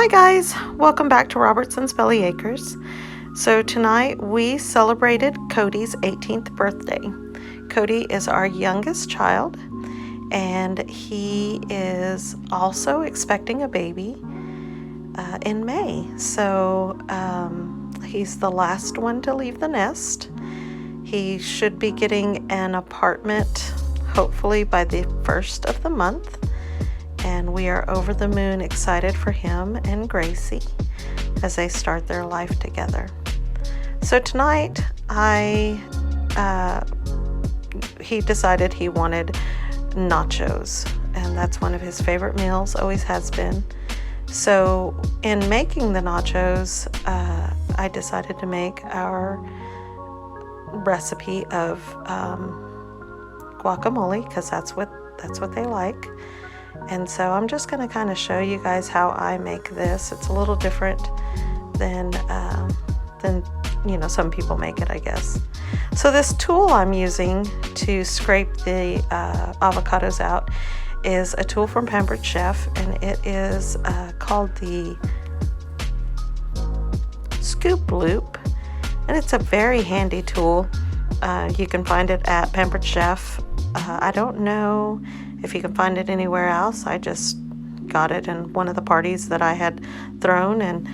Hi guys, welcome back to Robertson's Belly Acres. So tonight we celebrated Cody's 18th birthday. Cody is our youngest child and he is also expecting a baby in May. So he's the last one to leave the nest. He should be getting an apartment hopefully by the 1st of the month. And we are over the moon excited for him and Gracie as they start their life together. So tonight, he decided he wanted nachos, and that's one of his favorite meals, always has been. So in making the nachos, I decided to make our recipe of guacamole, because that's what they like. And so I'm just going to kind of show you guys how I make this. It's a little different than some people make it, I guess. So this tool I'm using to scrape the avocados out is a tool from Pampered Chef, and it is called the Scoop Loop, and it's a very handy tool. You can find it at Pampered Chef. I don't know if you can find it anywhere else. I just got it in one of the parties that I had thrown, and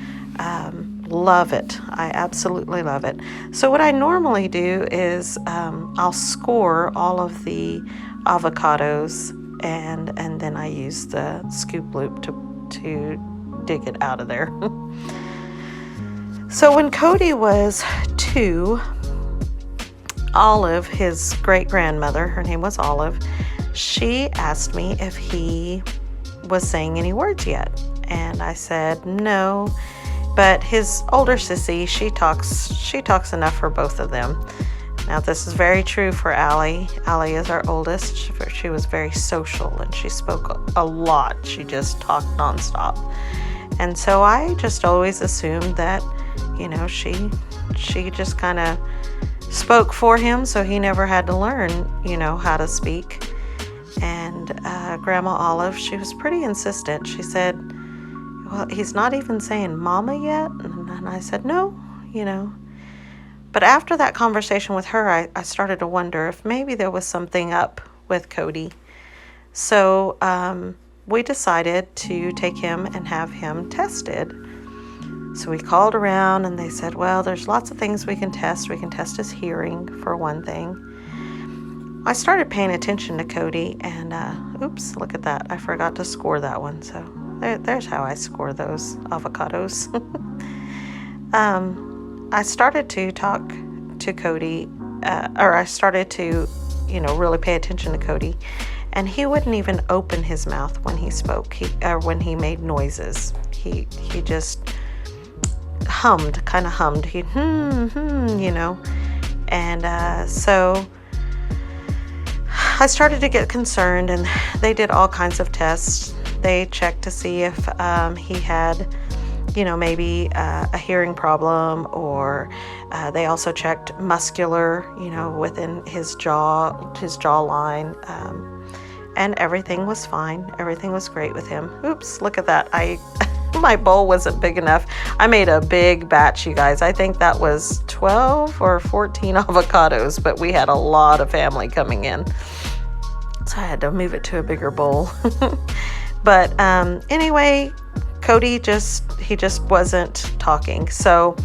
love it. I absolutely love it. So what I normally do is I'll score all of the avocados, and then I use the scoop loop to dig it out of there. So when Cody was 2, Olive, his great-grandmother, her name was Olive, she asked me if he was saying any words yet. And I said no, but his older sissy, she talks enough for both of them. Now this is very true for Allie. Allie is our oldest. She was very social and she spoke a lot. She just talked nonstop. And so I just always assumed that, she just kind of spoke for him, so he never had to learn, how to speak. And Grandma Olive, she was pretty insistent. She said, well, he's not even saying mama yet. And I said, no, But after that conversation with her, I started to wonder if maybe there was something up with Cody. So we decided to take him and have him tested. So we called around and they said, well, there's lots of things we can test. We can test his hearing for one thing. I started paying attention to Cody and, oops, look at that. I forgot to score that one. So there's how I score those avocados. I started to talk to Cody, or I started to, really pay attention to Cody. And he wouldn't even open his mouth when he spoke, when he made noises. He just kind of hummed. He'd, And so I started to get concerned, and they did all kinds of tests. They checked to see if he had, maybe a hearing problem, or they also checked muscular, within his jawline, and everything was fine. Everything was great with him. Oops, look at that. My bowl wasn't big enough. I made a big batch, you guys. I think that was 12 or 14 avocados, but we had a lot of family coming in. So I had to move it to a bigger bowl. But anyway, Cody just wasn't talking. So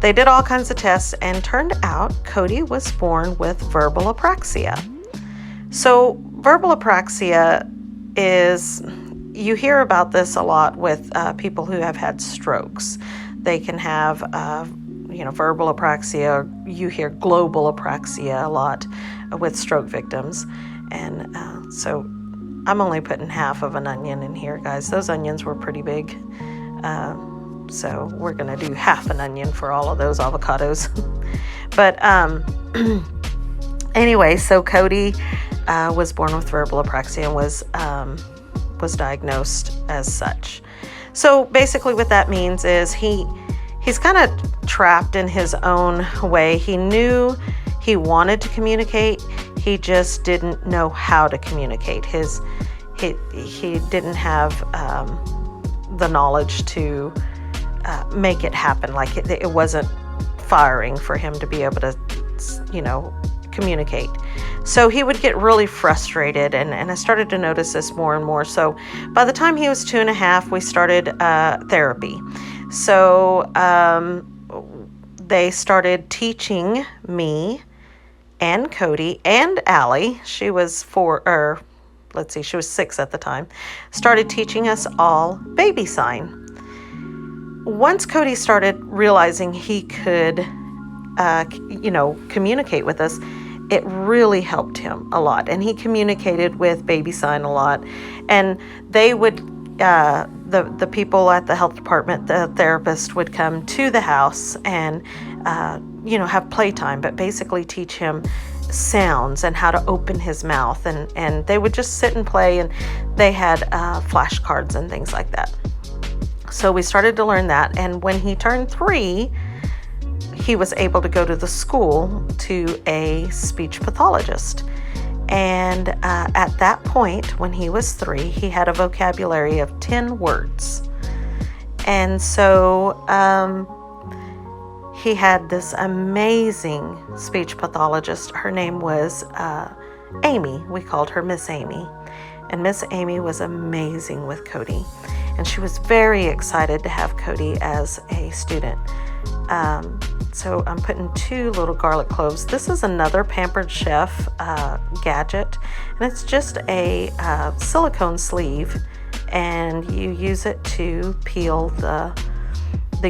they did all kinds of tests, and turned out Cody was born with verbal apraxia. So verbal apraxia is, you hear about this a lot with people who have had strokes. They can have, verbal apraxia. You hear global apraxia a lot with stroke victims. And so I'm only putting half of an onion in here, guys. Those onions were pretty big. So we're going to do half an onion for all of those avocados. But anyway, so Cody was born with verbal apraxia and was diagnosed as such. So basically what that means is he's kind of trapped in his own way. He knew he wanted to communicate. He just didn't know how to communicate. He didn't have the knowledge to make it happen. Like it wasn't firing for him to be able to, communicate. So he would get really frustrated, and I started to notice this more and more. So by the time he was 2.5, we started therapy. So they started teaching me and Cody and Allie. She was she was 6 at the time. Started teaching us all baby sign. Once Cody started realizing he could, communicate with us, it really helped him a lot. And he communicated with baby sign a lot. And they would, the people at the health department, the therapist would come to the house and, have playtime, but basically teach him sounds and how to open his mouth. And they would just sit and play, and they had flashcards and things like that. So we started to learn that. And when he turned 3, he was able to go to the school to a speech pathologist. And at that point, when he was 3, he had a vocabulary of 10 words. And so he had this amazing speech pathologist. Her name was Amy. We called her Miss Amy. And Miss Amy was amazing with Cody. And she was very excited to have Cody as a student. So I'm putting 2 little garlic cloves. This is another Pampered Chef gadget, and it's just a silicone sleeve, and you use it to peel the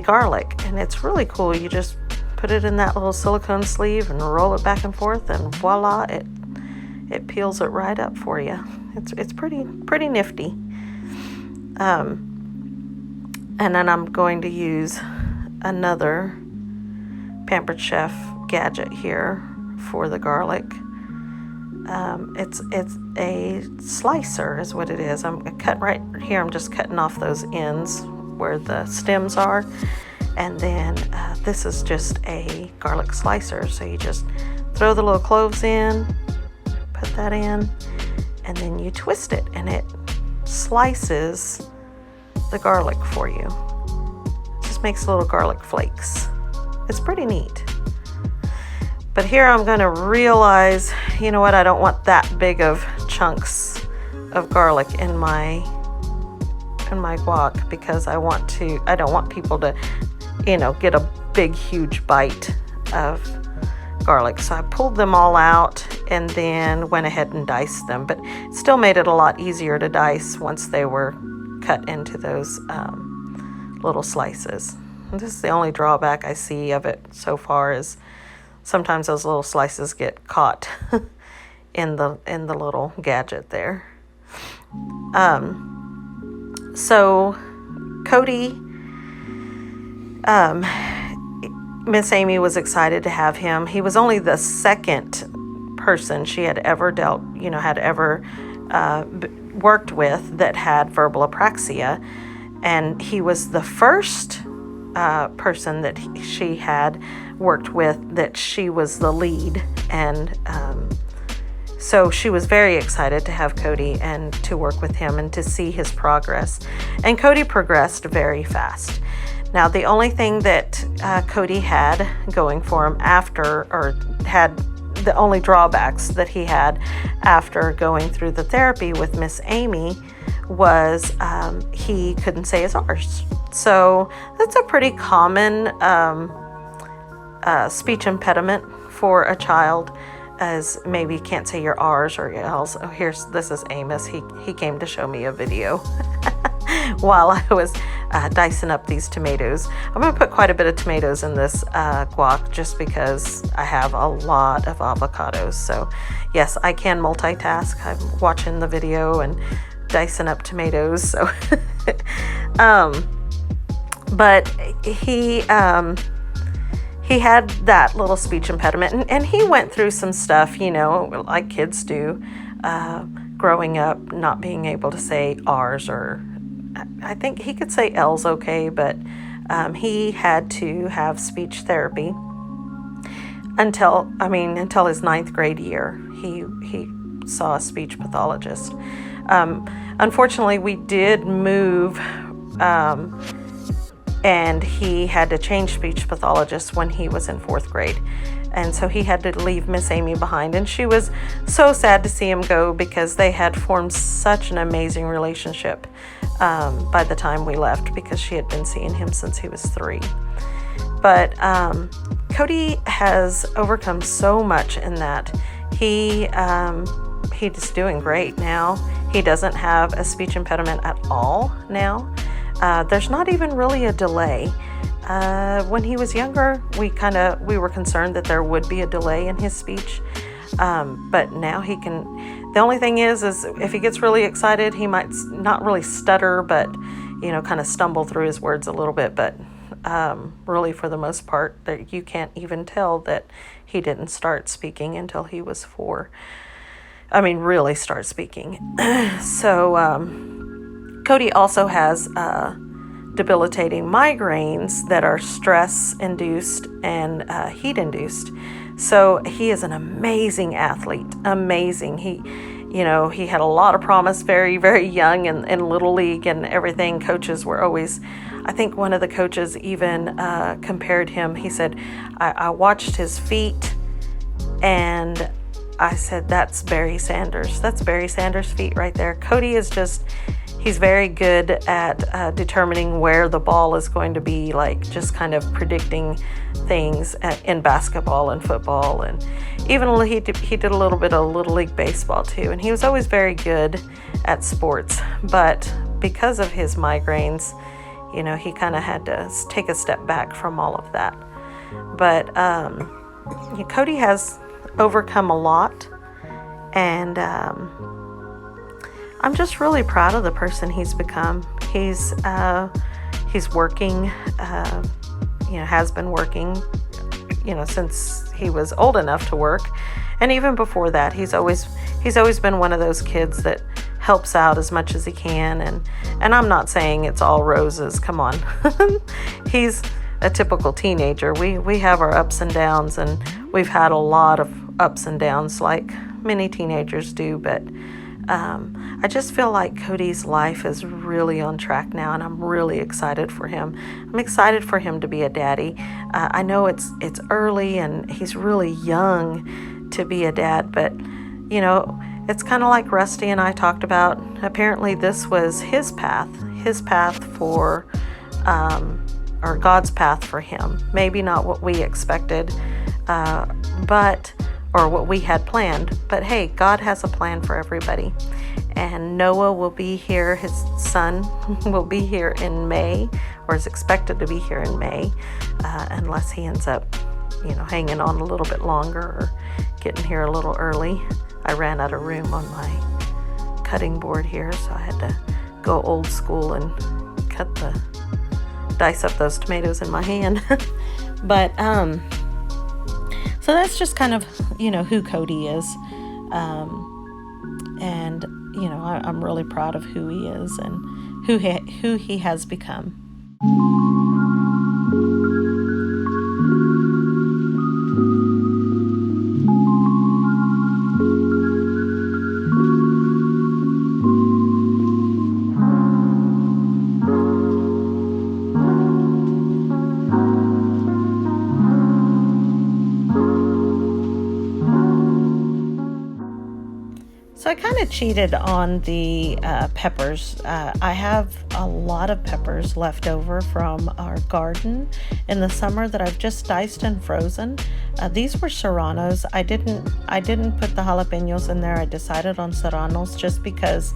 garlic, and it's really cool. You just put it in that little silicone sleeve and roll it back and forth, and voila, it peels it right up for you. It's pretty nifty. And then I'm going to use another Pampered Chef gadget here for the garlic. It's a slicer is what it is. I'm cut right here. I'm just cutting off those ends where the stems are. And then this is just a garlic slicer. So you just throw the little cloves in, put that in, and then you twist it, and it slices the garlic for you. It just makes little garlic flakes. It's pretty neat. But here I'm going to realize, you know what, I don't want that big of chunks of garlic in my guac, because I don't want people to, get a big huge bite of garlic. So I pulled them all out and then went ahead and diced them, but it still made it a lot easier to dice once they were cut into those little slices. And this is the only drawback I see of it so far, is sometimes those little slices get caught in the little gadget there. So Cody, Miss Amy was excited to have him. He was only the second person she had ever worked with that had verbal apraxia, and he was the first person that she had worked with that she was the lead. And so she was very excited to have Cody and to work with him and to see his progress. And Cody progressed very fast. Now, the only thing that Cody had going for him the only drawbacks that he had after going through the therapy with Miss Amy was he couldn't say his R's. So that's a pretty common speech impediment for a child, as maybe you can't say your R's or your L's. Oh, this is Amos. He came to show me a video while I was dicing up these tomatoes. I'm going to put quite a bit of tomatoes in this guac just because I have a lot of avocados. So yes, I can multitask. I'm watching the video and dicing up tomatoes. So, but he had that little speech impediment, and he went through some stuff, like kids do, growing up, not being able to say R's, or I think he could say L's okay, but he had to have speech therapy until his 9th grade year. He saw a speech pathologist. Unfortunately, we did move And he had to change speech pathologists when he was in 4th grade. And so he had to leave Miss Amy behind. And she was so sad to see him go because they had formed such an amazing relationship by the time we left, because she had been seeing him since he was 3. But Cody has overcome so much in that. He's doing great now. He doesn't have a speech impediment at all now. There's not even really a delay. When he was younger, we were concerned that there would be a delay in his speech. But now he can, the only thing is if he gets really excited, he might not really stutter, but, kind of stumble through his words a little bit. But really, for the most part, that you can't even tell that he didn't start speaking until he was 4. I mean, really start speaking. So, Cody also has debilitating migraines that are stress-induced and heat-induced. So he is an amazing athlete, amazing. He had a lot of promise very, very young in Little League and everything. Coaches were always, I think one of the coaches even compared him. He said, I watched his feet and I said, that's Barry Sanders. That's Barry Sanders' feet right there. Cody is he's very good at determining where the ball is going to be, like just kind of predicting things in basketball and football. And even he did a little bit of Little League baseball too. And he was always very good at sports. But because of his migraines, he kind of had to take a step back from all of that. But Cody has overcome a lot, and I'm just really proud of the person he's become. He's working, has been working, since he was old enough to work, and even before that, he's always been one of those kids that helps out as much as he can. And I'm not saying it's all roses. Come on, he's a typical teenager. We have our ups and downs, and we've had a lot of ups and downs like many teenagers do, but I just feel like Cody's life is really on track now, and I'm really excited for him. I'm excited for him to be a daddy. I know it's early and he's really young to be a dad, but it's kind of like Rusty and I talked about. Apparently this was his path for or God's path for him. Maybe not what we expected, or what we had planned. But hey, God has a plan for everybody. And Noah will be here, his son will be here in May, or is expected to be here in May, unless he ends up, hanging on a little bit longer or getting here a little early. I ran out of room on my cutting board here, so I had to go old school and dice up those tomatoes in my hand. But, so that's just kind of, who Cody is. And, I'm really proud of who he is and who he has become. So I kind of cheated on the peppers. I have a lot of peppers left over from our garden in the summer that I've just diced and frozen. These were serranos. I didn't put the jalapenos in there. I decided on serranos just because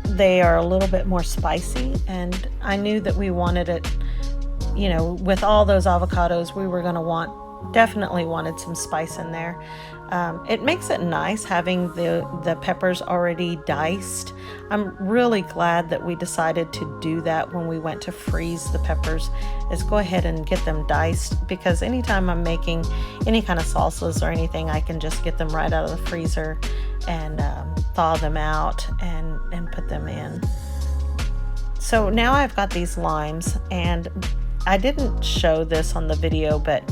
they are a little bit more spicy, and I knew that we wanted it, with all those avocados, we were going to definitely wanted some spice in there. It makes it nice having the peppers already diced. I'm really glad that we decided to do that when we went to freeze the peppers, is go ahead and get them diced, because anytime I'm making any kind of salsas or anything, I can just get them right out of the freezer and thaw them out and put them in. So now I've got these limes, and I didn't show this on the video, but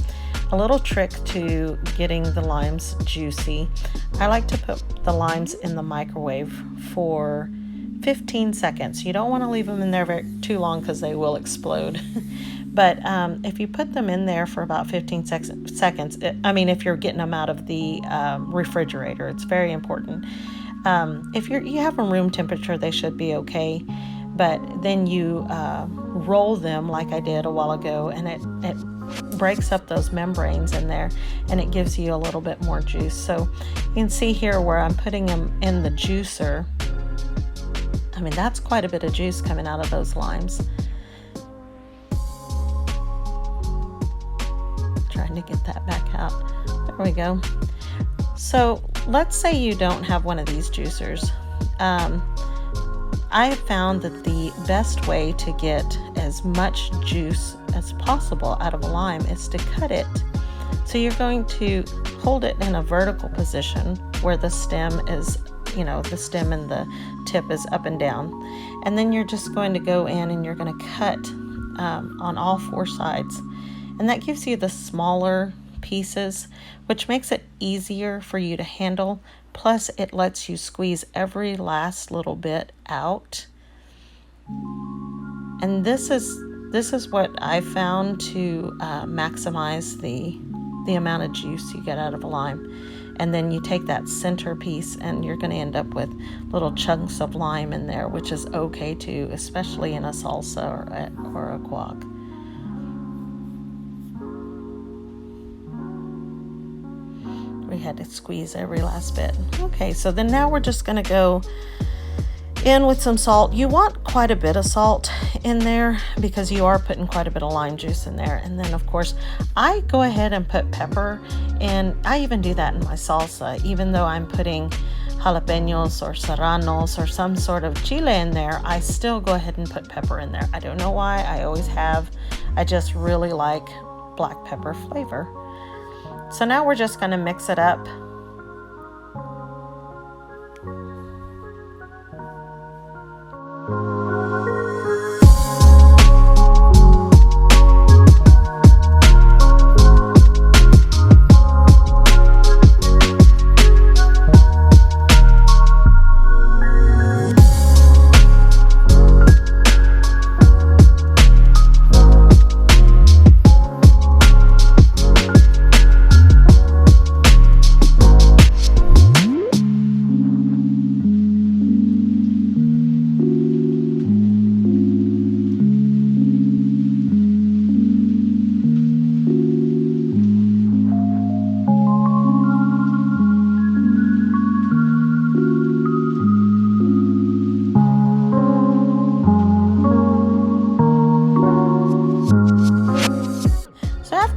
a little trick to getting the limes juicy. I like to put the limes in the microwave for 15 seconds. You don't want to leave them in there too long because they will explode. But if you put them in there for about 15 seconds, if you're getting them out of the refrigerator, it's very important. If you have them room temperature, they should be okay. But then you roll them like I did a while ago, and it breaks up those membranes in there, and it gives you a little bit more juice. So you can see here where I'm putting them in the juicer. I mean, that's quite a bit of juice coming out of those limes. Trying to get that back out. There we go. So let's say you don't have one of these juicers. I have found that the best way to get as much juice as possible out of a lime is to cut it. So you're going to hold it in a vertical position where the stem is, the stem and the tip is up and down. And then you're just going to go in and you're going to cut on all four sides. And that gives you the smaller pieces, which makes it easier for you to handle. Plus, it lets you squeeze every last little bit out. And this is what I found to maximize the amount of juice you get out of a lime. And then you take that center piece and you're going to end up with little chunks of lime in there, which is okay too, especially in a salsa or a guac. We had to squeeze every last bit. Okay, so then now we're just going to go in with some salt. You want quite a bit of salt in there because you are putting quite a bit of lime juice in there. And then of course I go ahead and put pepper, and I even do that in my salsa. Even though I'm putting jalapenos or serranos or some sort of chile in there, I still go ahead and put pepper in there. I don't know why, I always have. I just really like black pepper flavor. So now we're just going to mix it up.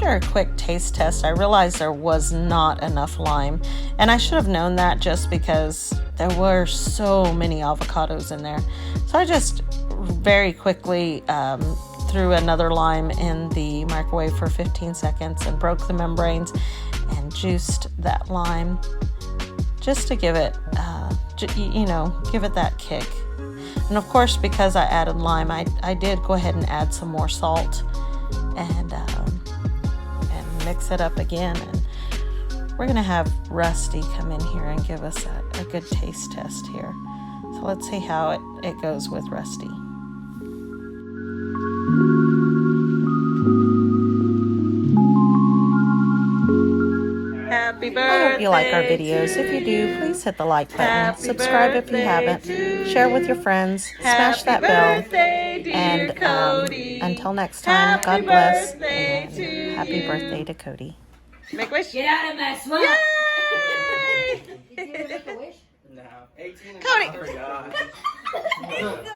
A quick taste test, I realized there was not enough lime, and I should have known that just because there were so many avocados in there. So I just very quickly threw another lime in the microwave for 15 seconds and broke the membranes and juiced that lime just to give it give it that kick. And of course, because I added lime, I did go ahead and add some more salt and mix it up again. And we're gonna have Rusty come in here and give us a good taste test here. So let's see how it goes with Rusty. Happy birthday. I hope you like our videos. If you do, please hit the like button. Subscribe if you haven't. Share with your friends. Smash that bell. And until next time, God bless. And happy birthday to Cody. Make wish. Get out of my swamp. Yay! Did you make a wish? No. 18 Cody. I forgot.